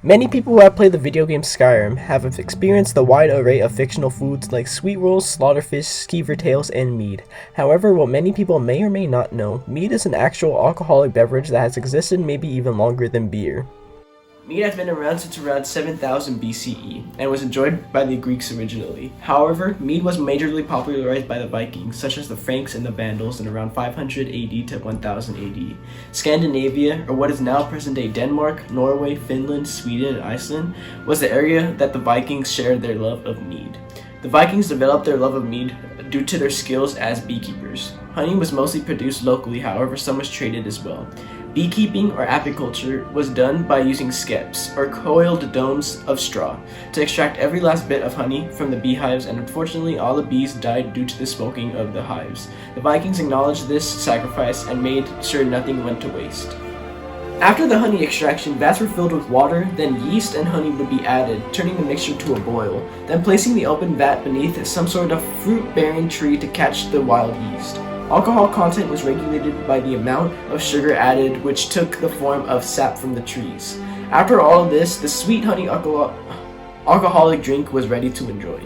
Many people who have played the video game Skyrim have experienced the wide array of fictional foods like sweet rolls, slaughterfish, skeever tails, and mead. However, what many people may or may not know, mead is an actual alcoholic beverage that has existed maybe even longer than beer. Mead has been around since around 7000 BCE and was enjoyed by the Greeks originally. However, mead was majorly popularized by the Vikings, such as the Franks and the Vandals in around 500 AD to 1000 AD. Scandinavia, or what is now present-day Denmark, Norway, Finland, Sweden, and Iceland, was the area that the Vikings shared their love of mead. The Vikings developed their love of mead due to their skills as beekeepers. Honey was mostly produced locally, however some was traded as well. Beekeeping or apiculture was done by using skeps, or coiled domes of straw, to extract every last bit of honey from the beehives, and unfortunately all the bees died due to the smoking of the hives. The Vikings acknowledged this sacrifice and made sure nothing went to waste. After the honey extraction, vats were filled with water, then yeast and honey would be added, turning the mixture to a boil, then placing the open vat beneath some sort of fruit-bearing tree to catch the wild yeast. Alcohol content was regulated by the amount of sugar added, which took the form of sap from the trees. After all of this, the sweet honey alcoholic drink was ready to enjoy.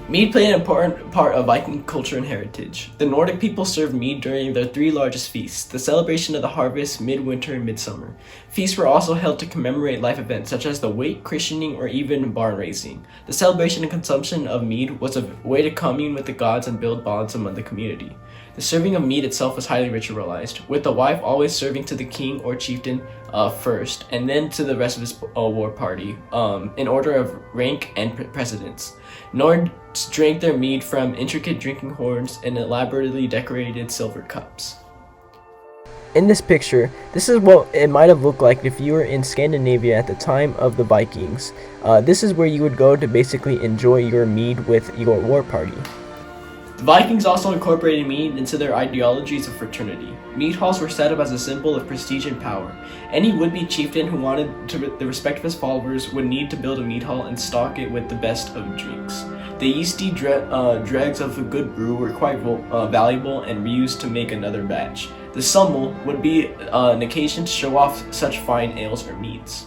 Mead played an important part of Viking culture and heritage. The Nordic people served mead during their three largest feasts, the celebration of the harvest, midwinter, and midsummer. Feasts were also held to commemorate life events such as the wake, christening, or even barn raising. The celebration and consumption of mead was a way to commune with the gods and build bonds among the community. The serving of mead itself was highly ritualized, with the wife always serving to the king or chieftain first, and then to the rest of his war party, in order of rank and precedence. Nords drank their mead from intricate drinking horns and elaborately decorated silver cups. In this picture, this is what it might have looked like if you were in Scandinavia at the time of the Vikings. This is where you would go to basically enjoy your mead with your war party. The Vikings also incorporated mead into their ideologies of fraternity. Mead halls were set up as a symbol of prestige and power. Any would-be chieftain who wanted the respect of his followers would need to build a mead hall and stock it with the best of drinks. The yeasty dregs of a good brew were quite valuable and reused to make another batch. The sommel would be an occasion to show off such fine ales or meads.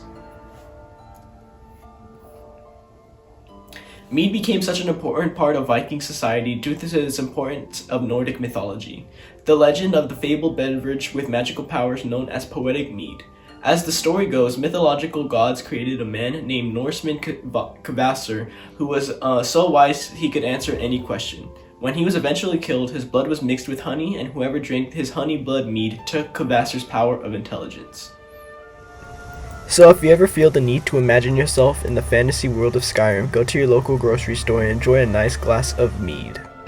Mead became such an important part of Viking society due to its importance of Nordic mythology. The legend of the fabled beverage with magical powers known as poetic mead. As the story goes, mythological gods created a man named Norseman Kvasir who was so wise he could answer any question. When he was eventually killed, his blood was mixed with honey, and whoever drank his honey blood mead took Kvasir's power of intelligence. So if you ever feel the need to imagine yourself in the fantasy world of Skyrim, go to your local grocery store and enjoy a nice glass of mead.